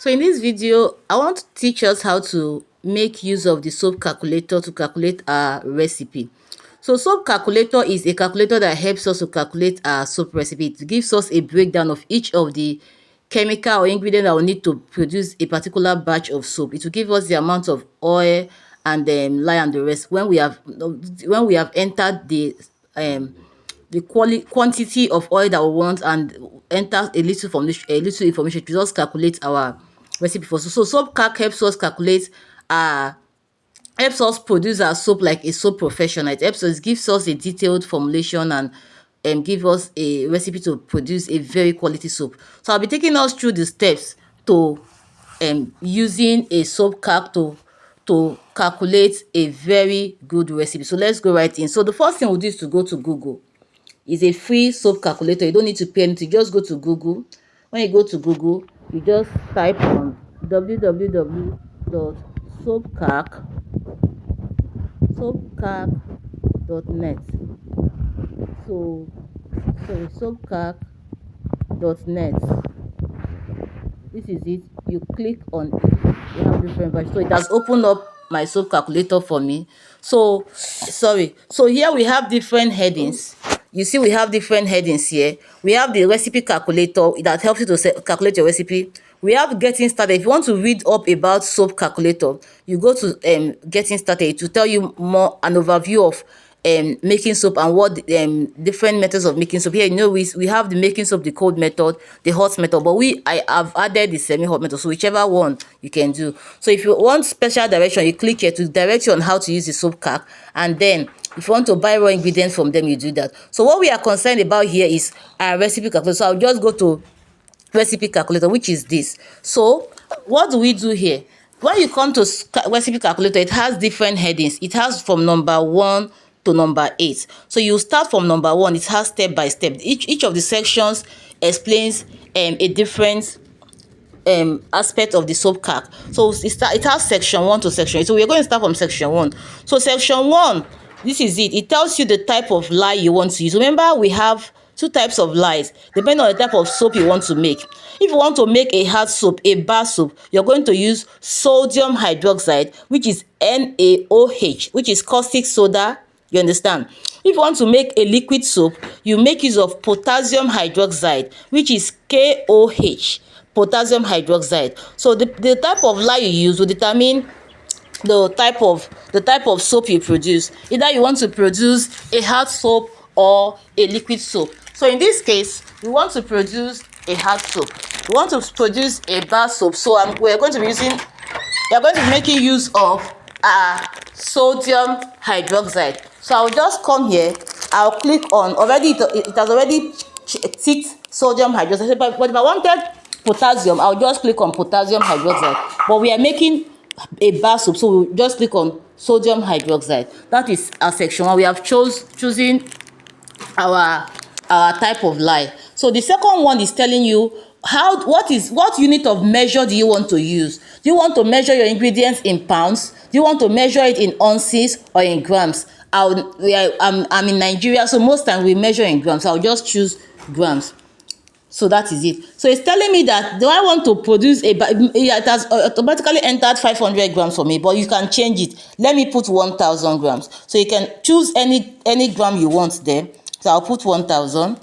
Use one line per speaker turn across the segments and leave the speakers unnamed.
So in this video, I want to teach us how to make use of the soap calculator to calculate our recipe. So soap calculator is a calculator that helps us to calculate our soap recipe. It gives us a breakdown of each of the chemical or ingredient that we need to produce a particular batch of soap. It will give us the amount of oil and lye and the rest. When we have entered the quantity of oil that we want and enter a little information to just calculate our recipe for soap. So SoapCalc helps us calculate uh helps us produce our soap like a soap professional. It helps us, gives us a detailed formulation and give us a recipe to produce a very quality soap. So I'll be taking us through the steps to using a SoapCalc to calculate a very good recipe. So let's go right in. So the first thing we'll do is to go to Google. It's a free soap calculator. You don't need to pay anything. Just go to Google. When you go to Google, you just type on www.soapcalc.net. So sorry, soapcalc.net. This is it. You click on it. You have different versions. So it has opened up my soap calculator for me. So here we have different headings. You see, we have different headings here. We have the recipe calculator that helps you to calculate your recipe. We have getting started. If you want to read up about soap calculator, you go to getting started to tell you more an overview of making soap and what different methods of making soap. Here, we have the making soap, the cold method, the hot method, but I have added the semi-hot method, so whichever one you can do. So if you want special direction, you click here to direct you on how to use the SoapCalc, and then if you want to buy raw ingredients from them, you do that. So what we are concerned about here is our recipe calculator. So I'll just go to recipe calculator, which is this. So what do we do here? When you come to recipe calculator, it has different headings. It has from number 1 to number 8. So you start from number 1. It has step by step. Each of the sections explains a different aspect of the SoapCalc. So it has section 1 to section 8. So we're going to start from section 1. So section 1, this is it. It tells you the type of lye you want to use. Remember, we have two types of lyes depending on the type of soap you want to make. If you want to make a hard soap, a bar soap, you're going to use sodium hydroxide, which is NaOH, which is caustic soda. You understand? If you want to make a liquid soap, you make use of potassium hydroxide, which is KOH, potassium hydroxide. So the type of lye you use will determine the type of soap you produce. Either you want to produce a hard soap or a liquid soap. So in this case, we want to produce a hard soap. We want to produce a bar soap. So we are going to be making use of sodium hydroxide. So I'll just come here. I'll click on it has already ticked sodium hydroxide. But if I wanted potassium, I'll just click on potassium hydroxide. But we are making a bar soap, so we'll just click on sodium hydroxide. That is our section 1. We have choosing our type of lye. So the second one is telling you what unit of measure do you want to use. Do you want to measure your ingredients in pounds? Do you want to measure it in ounces or in grams? I'm in Nigeria, so most times we measure in grams. I'll just choose grams. So that is it. So it's telling me that do I want to produce it has automatically entered 500 grams for me, but you can change it. Let me put 1,000 grams. So you can choose any gram you want there. So I'll put 1,000.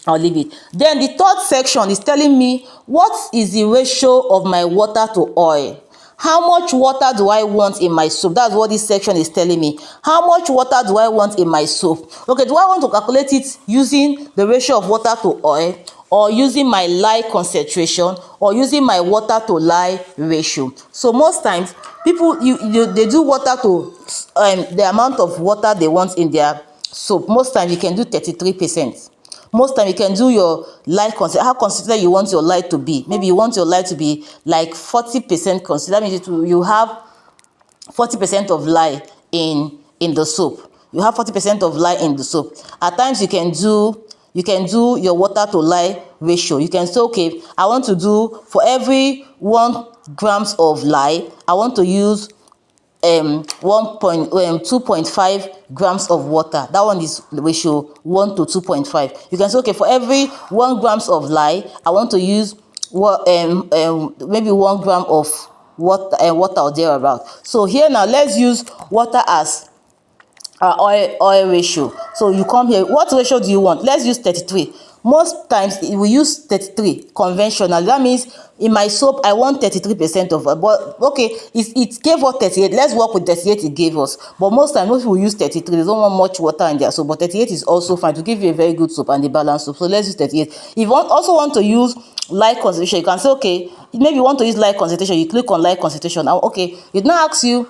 I'll leave it. Then the third section is telling me what is the ratio of my water to oil. How much water do I want in my soap? That's what this section is telling me. How much water do I want in my soap? Okay, do I want to calculate it using the ratio of water to oil, or using my lye concentration, or using my water to lye ratio? So most times people they do water to the amount of water they want in their soap. Most times you can do 33%. Most time you can do your lye consider how considered you want your lye to be. Maybe you want your lye to be like 40% considered. That means you have 40% of lye in the soap. You have 40% of lye in the soap. At times you can do your water to lye ratio. You can say, okay, I want to do for every 1 grams of lye, I want to use 2.5 grams of water. That one is the ratio 1 to 2.5. You can say, okay, for every 1 grams of lye, I want to use maybe 1 gram of water or thereabout. So here now let's use water as our oil ratio. So you come here, what ratio do you want? Let's use 33. Most times we use 33 conventional. That means in my soap I want 33% of it, but okay, it gave us 38. Let's work with 38 it gave us, but most times most people use 33. They don't want much water in their soap, but 38 is also fine to give you a very good soap and a balanced soap. So let's use 38. If you also want to use light concentration, you can say okay, maybe you want to use light concentration, you click on light concentration, and okay, it now asks you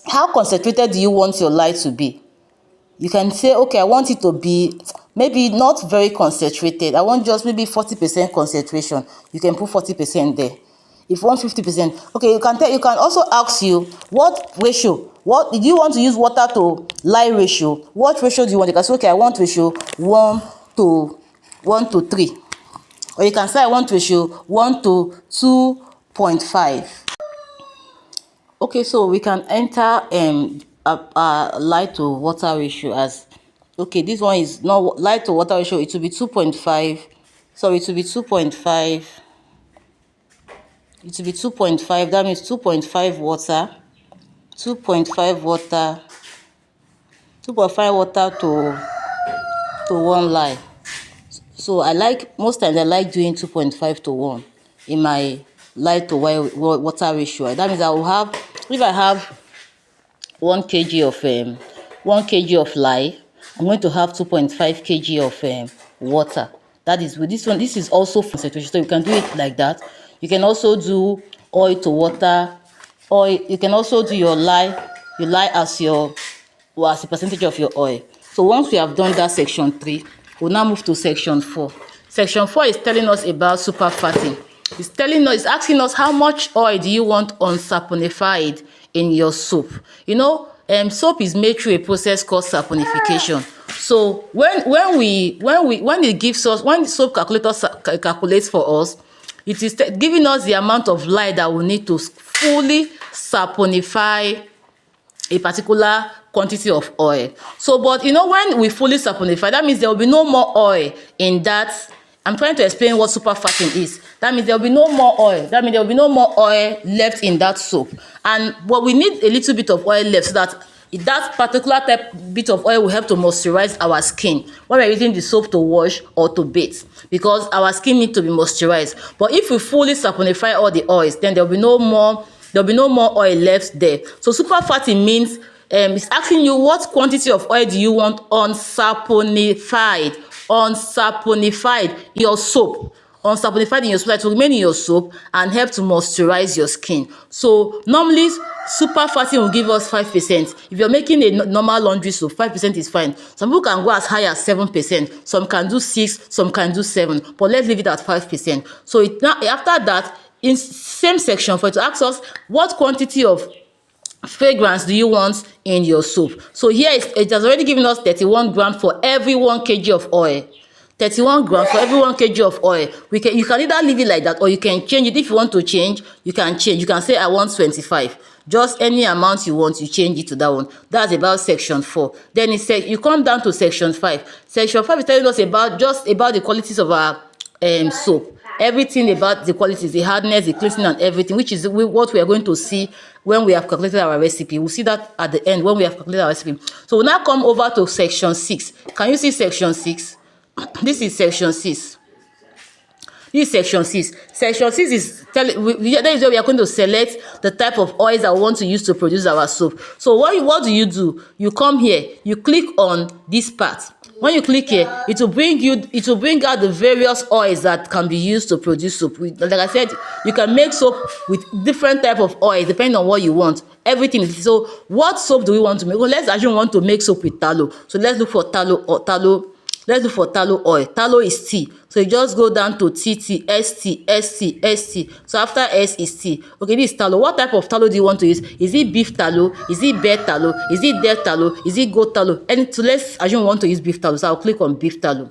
how concentrated do you want your light to be. You can say okay, I want it to be maybe not very concentrated, I want just maybe 40% concentration. You can put 40% there. If you want 50%, okay, you can also ask you what ratio, what do you want to use, water to light ratio, what ratio do you want. You can say okay, I want ratio 1 to 3, or you can say I want ratio 1 to 2.5. Okay, so we can enter a light to water ratio as, okay, this one is not light to water ratio, it will be 2.5. Sorry, it will be 2.5. It will be 2.5. That means 2.5 water, 2.5 water, 2.5 water to 1 light. So most times I like doing 2.5 to 1 in my light to water ratio. That means I will have, if I have 1 kg of 1 kg of lye, I'm going to have 2.5 kg of water. That is with this one. This is also concentration, so you can do it like that. You can also do oil to water, or you can also do your lye as a percentage of your oil. So once we have done that section 3, we'll now move to section 4. Section 4 is telling us about superfatting. It's asking us how much oil do you want unsaponified in your soap. You know, soap is made through a process called saponification. So when it gives us, when the soap calculator calculates for us, it is giving us the amount of lye that we need to fully saponify a particular quantity of oil. So, but you know, when we fully saponify, that means there will be no more oil in that. I'm trying to explain what superfatting is. That means there will be no more oil. That means there will be no more oil left in that soap. But we need a little bit of oil left so that that particular bit of oil will help to moisturize our skin when we're using the soap to wash or to bathe, because our skin needs to be moisturized. But if we fully saponify all the oils, then there will be no more oil left there. So superfatting means it's asking you what quantity of oil do you want unsaponified in your soap, unsaponified in your soap, that will remain in your soap and help to moisturize your skin. So normally superfatting will give us 5%. If you're making a normal laundry soap, 5% is fine. Some people can go as high as 7%. Some can do 6, some can do 7. But let's leave it at 5%. So now after that, in same section, for it to ask us what quantity of fragrance do you want in your soap. So here it has already given us 31 grams for every 1 kg of oil. 31 grams for every 1 kg of oil. You can either leave it like that, or you can change it. If you want to change, you can change. You can say I want 25. Just any amount you want, you change it to that one. That's about section 4. Then you come down to section 5. Section 5 is telling us about the qualities of our soap. Everything about the qualities, the hardness, the cleansing, and everything, which is what we are going to see when we have calculated our recipe. We'll see that at the end when we have calculated our recipe. So we'll now come over to section 6. Can you see section 6? This is section 6. This is section 6. Section 6 is that is where we are going to select the type of oils that we want to use to produce our soap. So what do? You come here, you click on this part. When you click here, it will bring out the various oils that can be used to produce soap. Like I said, you can make soap with different type of oils depending on what you want. Everything is so. What soap do we want to make? Well, let's assume we want to make soap with tallow. So let's look for tallow. Let's look for tallow oil. Tallow is T. So you just go down to TT, ST, ST, ST. So after S is T. Okay, this is tallow. What type of tallow do you want to use? Is it beef tallow? Is it bear tallow? Is it deer tallow? Is it goat tallow? And so let's assume we want to use beef tallow. So I'll click on beef tallow.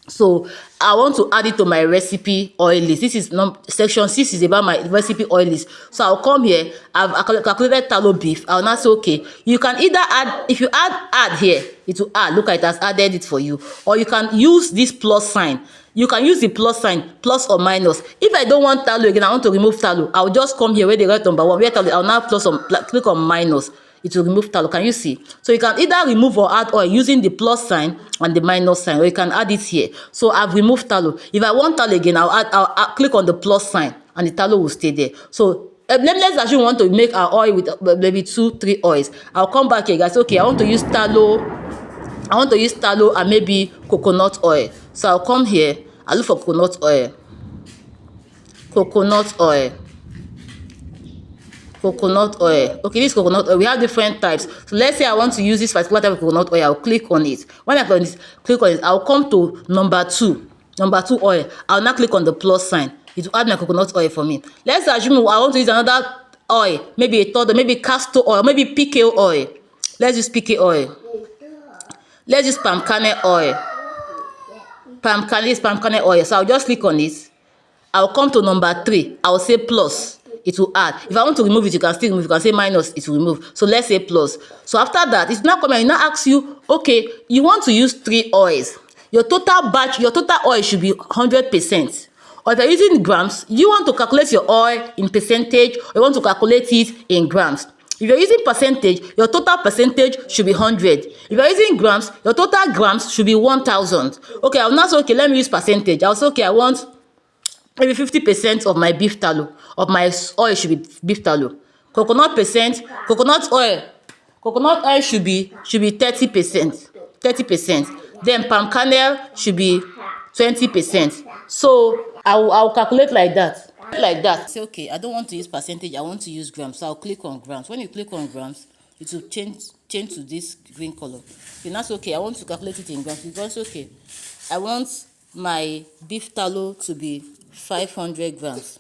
So I want to add it to my recipe oil list. This is section 6 is about my recipe oil list. So I'll come here. I've calculated tallow beef. I'll now say okay. You can either add, if you add here, it will add. Look at it has added it for you. Or you can use this plus sign. you can use the plus sign, plus or minus. If I don't want tallow again, I want to remove tallow, I'll just come here where they write number 1, where tallow, I'll now click on minus. It will remove tallow. Can you see? So you can either remove or add oil using the plus sign and the minus sign, or you can add it here. So I've removed tallow. If I want tallow again, I'll click on the plus sign and the tallow will stay there. So let's assume we want to make our oil with maybe 2-3 oils. I'll come back here, guys. Okay, I want to use tallow and maybe coconut oil. So I'll come here, I'll look for coconut oil. Okay, this coconut oil, we have different types. So let's say I want to use this particular type of coconut oil. I'll click on it. When I click on it, I'll come to number 2 oil. I'll now click on the plus sign. It will add my coconut oil for me. Let's assume I want to use another oil, maybe a third, maybe castor oil, maybe PKO oil. Let's use PKO oil. Let's use palm kernel oil. Palm kernel oil. So I'll just click on it. I'll come to number 3. I'll say plus. It will add. If I want to remove it, you can still remove. You can say minus, it will remove. So let's say plus. So after that, it's now coming. It now asks you, okay, you want to use 3 oils. Your total oil should be 100%. Or if you're using grams, you want to calculate your oil in percentage, or you want to calculate it in grams. If you're using percentage, your total percentage should be 100. If you're using grams, your total grams should be 1000. Okay, I'll now say, okay, let me use percentage. I'll say, okay, I want maybe 50% of my beef tallow, of my oil should be beef tallow. Coconut oil should be 30%. Then palm kernel should be 20%. So I'll calculate like that. Say, okay, I don't want to use percentage, I want to use grams. So I'll click on grams. When you click on grams, it will change to this green color. You now say, okay, I want to calculate it in grams. Because okay, I want my beef tallow to be 500 grams,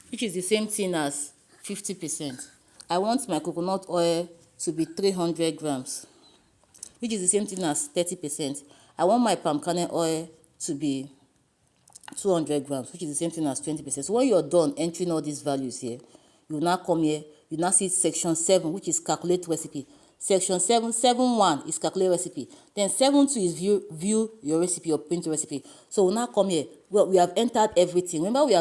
which is the same thing as 50%. I want my coconut oil to be 300 grams, which is the same thing as 30%. I want my palm kernel oil to be 200 grams, which is the same thing as 20%. So when you're done entering all these values here, you now come here, you now see section 7, which is calculate recipe. Section 7.1 is calculate recipe. Then 7.2 is view your recipe or print your recipe. So we'll now come here. Well, we have entered everything. Remember, we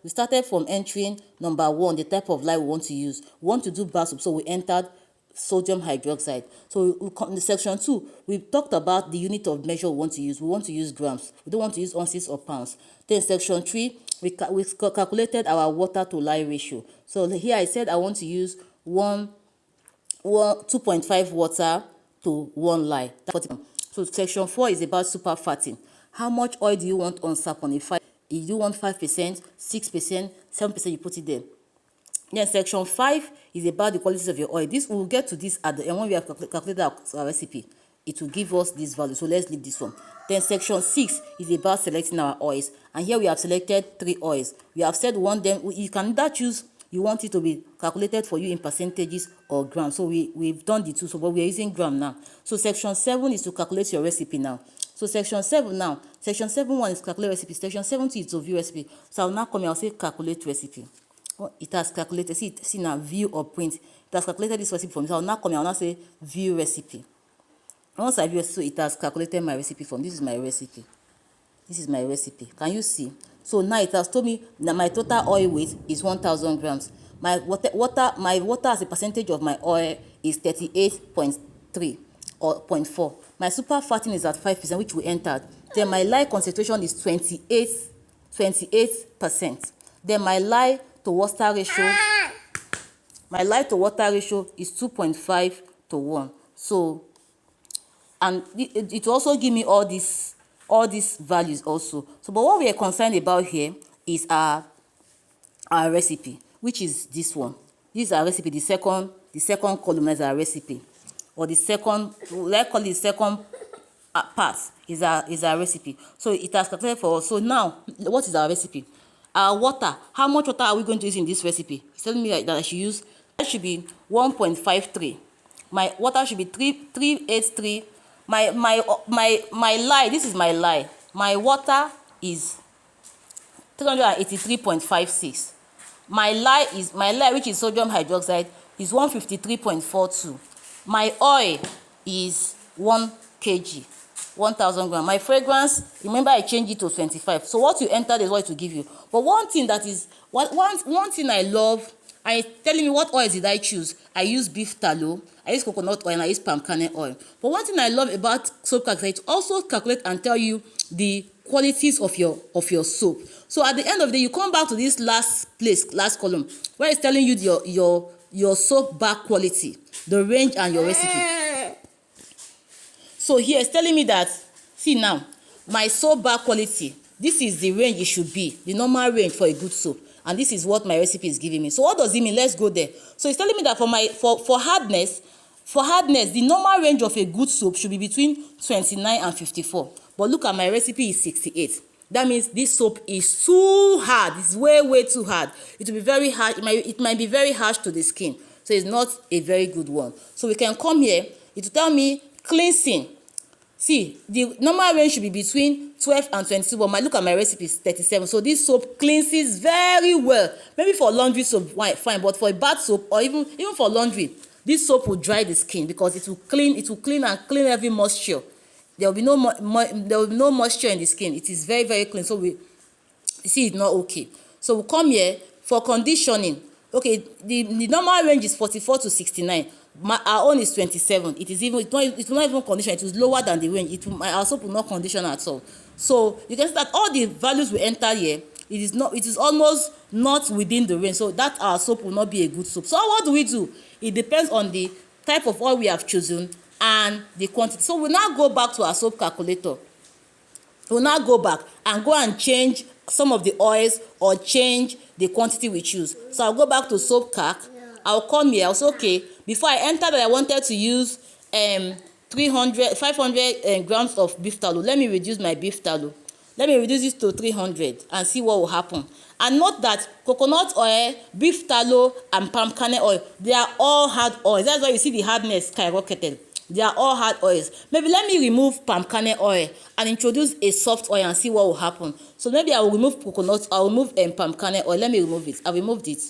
started from entering number 1, the type of lye we want to use. We want to do bar soap, so we entered sodium hydroxide. So in section 2, we talked about the unit of measure we want to use. We want to use grams. We don't want to use ounces or pounds. Then section 3, we calculated our water to lye ratio. So here I said I want to use 2.5 water to 1 lye. So section 4 is about superfatting. How much oil do you want on SAP on a 5? If you want 5%, 6%, 7%, you put it there. Then section 5 is about the qualities of your oil. This we'll get to this at the end when we have calculated our recipe. It will give us this value. So let's leave this one. Then section 6 is about selecting our oils. And here we have selected 3 oils. We have said you can either choose you want it to be calculated for you in percentages or grams. So we've done the two, so but we're using gram now. So section 7 is to calculate your recipe now. So section 7.1 is calculate recipe. Section 7.2 is to view recipe. So I'll now come here, I'll say calculate recipe. Oh, it has calculated. See now, view or print. It has calculated this recipe for me. So I'll now come here, I'll now say view recipe. Once I view it, so it has calculated my recipe for me. This is my recipe. Can you see? So now it has told me that my total oil weight is 1000 grams. My water as a percentage of my oil is 38.3 or 0.4. My superfatting is at 5%, which we entered. Then my lye concentration is 28%. Then my lye to water ratio is 2.5 to 1. So, and it will also give me all these values also. So, but what we are concerned about here is our recipe, which is this one. This is our recipe. The second column is our recipe, or the second, let's call it the second part is our recipe. So it has calculated for us. So now, what is our recipe? Our water. How much water are we going to use in this recipe? It's telling me that I should use. That should be 1.53. My water should be 383. My lye. This is my lye. My water is 383.56. My lye, which is sodium hydroxide, is 153.42. My oil is 1 kg. 1000 gram. My fragrance, remember I changed it to 25. So what you enter is what it will give you. But one thing that is one thing I love, I telling me what oil did I choose. I use beef tallow, I use coconut oil, and I use palm kernel oil. But one thing I love about SoapCalc is it also calculate and tell you the qualities of your soap. So at the end of the day, you come back to this last column, where it's telling you your soap bar quality, the range, and your recipe. So here it's telling me that, see now, my soap bar quality, this is the range it should be, the normal range for a good soap. And this is what my recipe is giving me. So what does it mean? Let's go there. So it's telling me that for hardness, the normal range of a good soap should be between 29 and 54. But look at my recipe is 68. That means this soap is too hard. It's way too hard. It will be very hard. It might be very harsh to the skin. So it's not a very good one. So we can come here. It will tell me cleansing. See, the normal range should be between 12 and 22, but look at my recipe is 37. So this soap cleanses very well. Maybe for laundry soap, fine, but for a bath soap or even for laundry, this soap will dry the skin because it will clean and clean every moisture. There will be no moisture in the skin. It is very clean. So we see it's not okay. So we come here for conditioning. Okay, the normal range is 44 to 69. Our own is 27. It's not even conditioned. It is lower than the range. Our soap will not condition at all. So you can see that all the values we enter here, it is almost not within the range. So that our soap will not be a good soap. So what do we do? It depends on the type of oil we have chosen and the quantity. So we now go back to our soap calculator. We'll now go back and change some of the oils or change the quantity we choose. So I'll go back to SoapCalc. I'll come here. I'll say, okay, before I enter that I wanted to use 500 grams of beef tallow. Let me reduce my beef tallow. Let me reduce it to 300 and see what will happen. And note that coconut oil, beef tallow, and palm kernel oil, they are all hard oils. That's why you see the hardness skyrocketed. They are all hard oils. Maybe let me remove palm kernel oil and introduce a soft oil and see what will happen. So maybe I will remove coconut. I will remove palm kernel oil. Let me remove it. I removed it.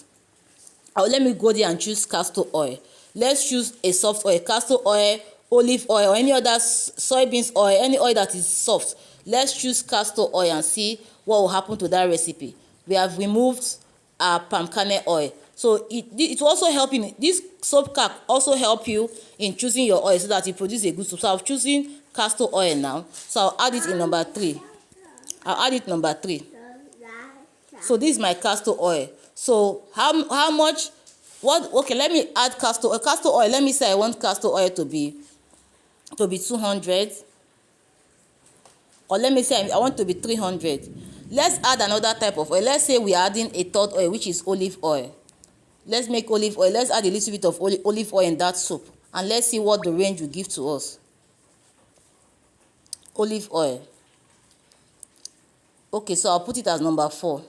Let me go there and choose castor oil. Let's choose a soft oil, castor oil, olive oil, or any other soybeans oil, any oil that is soft. Let's choose castor oil and see what will happen to that recipe. We have removed our palm kernel oil. So it will also help in this SoapCalc also help you in choosing your oil so that you produce a good soap. So I've chosen castor oil now. So I'll add it in number 3. I'll add it number 3. So this is my castor oil. So how much? What? Okay, let me add castor oil. Castor oil. Let me say I want castor oil to be 200, or let me say I want to be 300. Let's add another type of oil. Let's say we are adding a third oil, which is olive oil. Let's make olive oil. Let's add a little bit of olive oil in that soap, and let's see what the range will give to us. Olive oil. Okay, so I'll put it as number 4.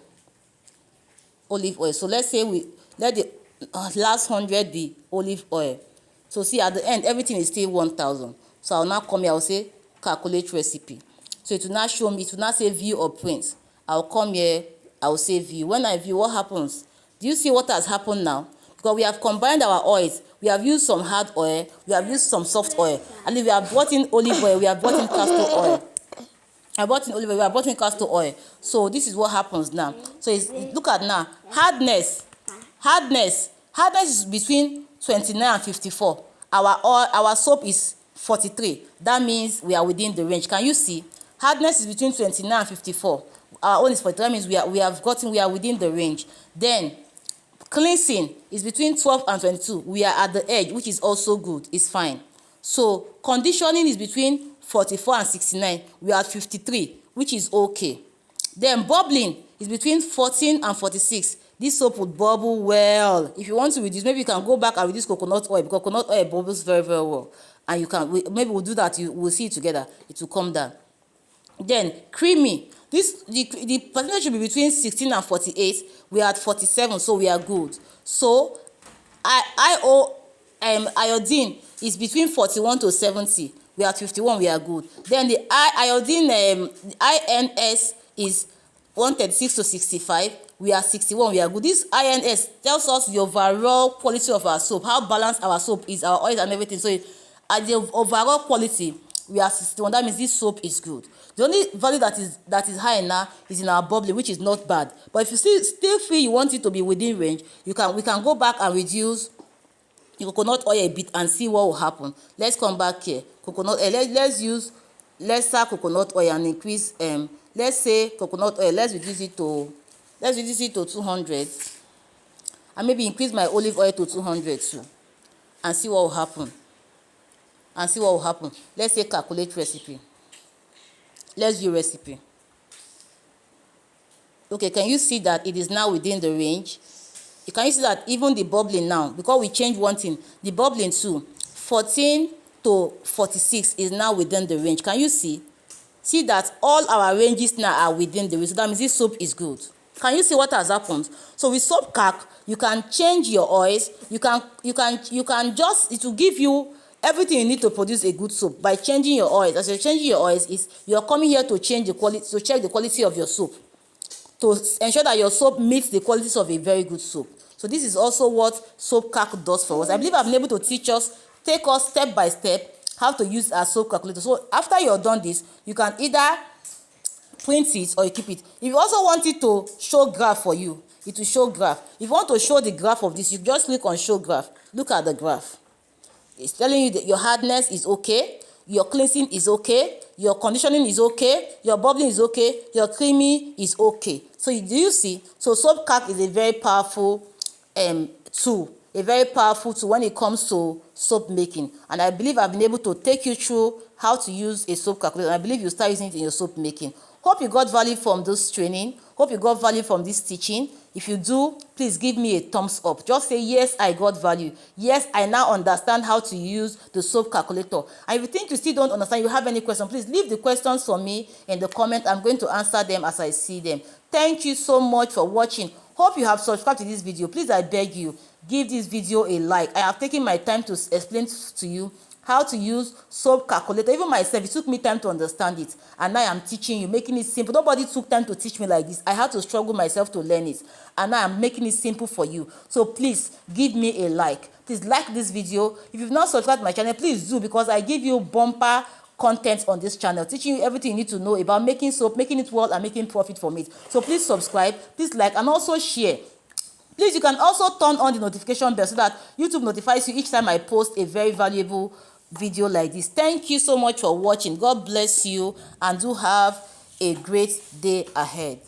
Olive oil. So let's say let the last 100 be olive oil. So see, at the end everything is still 1000. So I'll now come here. I'll say calculate recipe. So it will now show me. It will now say view or print. I'll come here. I'll say view. When I view, what happens? Do you see what has happened now? Because we have combined our oils. We have used some hard oil. We have used some soft oil. And if we have brought in olive oil, we have brought in castor oil. I brought in olive oil. We have brought in castor oil. So this is what happens now. So look at now. Hardness is between 29 and 54. Our soap is 43. That means we are within the range. Can you see? Hardness is between 29 and 54. Our own is 43. That means we are within the range. Then cleansing is between 12 and 22. We are at the edge, which is also good. It's fine. So conditioning is between 44 and 69. We are at 53, which is okay. Then bubbling is between 14 and 46. This soap would bubble well. If you want to reduce, maybe you can go back and reduce coconut oil, because coconut oil bubbles very well. And you can maybe we'll do that. We'll see it together. It will come down. Then creamy. The percentage should be between 16 and 48. We are at 47, so we are good. So iodine is between 41 to 70. We are at 51. We are good. Then the iodine INS is 136 to 65. We are 61. We are good. This INS tells us the overall quality of our soap, how balanced our soap is, our oils and everything. So at the overall quality, we are 61. That means this soap is good. The only value that is high now is in our bubbly, which is not bad. But if you still feel you want it to be within range, we can go back and reduce the coconut oil a bit and see what will happen. Let's come back here. Coconut oil. Let's use lesser coconut oil and increase. Let's say coconut oil. Let's reduce it to 200, and maybe increase my olive oil to 200 too, and see what will happen. Let's say calculate recipe. Let's view recipe. Okay, can you see that it is now within the range? Can you see that even the bubbling now, because we changed one thing, the bubbling too, 14 to 46 is now within the range. Can you see? See that all our ranges now are within the range. So that means this soap is good. Can you see what has happened? So with SoapCalc, you can change your oils. You can just, it will give you everything you need to produce a good soap by changing your oils. As you're changing your oils, you're coming here to change the quality, to check the quality of your soap, to ensure that your soap meets the qualities of a very good soap. So this is also what SoapCalc does for us. I believe I've been able to take us step by step how to use our soap calculator. So after you're done this, you can either print it or you keep it. If you also want it to show graph for you, it will show graph. If you want to show the graph of this, you just click on show graph. Look at the graph. It's telling you that your hardness is okay, your cleansing is okay, your conditioning is okay, your bubbling is okay, your creamy is okay. So do you see? So SoapCalc is a very powerful tool, when it comes to soap making. And I believe I've been able to take you through how to use a soap calculator. I believe you start using it in your soap making. Hope you got value from this training. Hope you got value from this teaching. If you do, please give me a thumbs up. Just say, yes, I got value. Yes, I now understand how to use the soap calculator. And if you think you still don't understand, you have any question, please leave the questions for me in the comment. I'm going to answer them as I see them. Thank you so much for watching. Hope you have subscribed to this video. Please, I beg you, give this video a like. I have taken my time to explain to you how to use soap calculator. Even myself, it took me time to understand it, and now I'm teaching you, making it simple. Nobody took time to teach me like this. I had to struggle myself to learn it, and now I'm making it simple for you. So please give me a like. Please like this video. If you've not subscribed to my channel, please do, because I give you bumper content on this channel, teaching you everything you need to know about making soap, making it well, and making profit from it. So please subscribe, please like, and also share. Please, you can also turn on the notification bell so that YouTube notifies you each time I post a very valuable video like this. Thank you so much for watching. God bless you, and do have a great day ahead.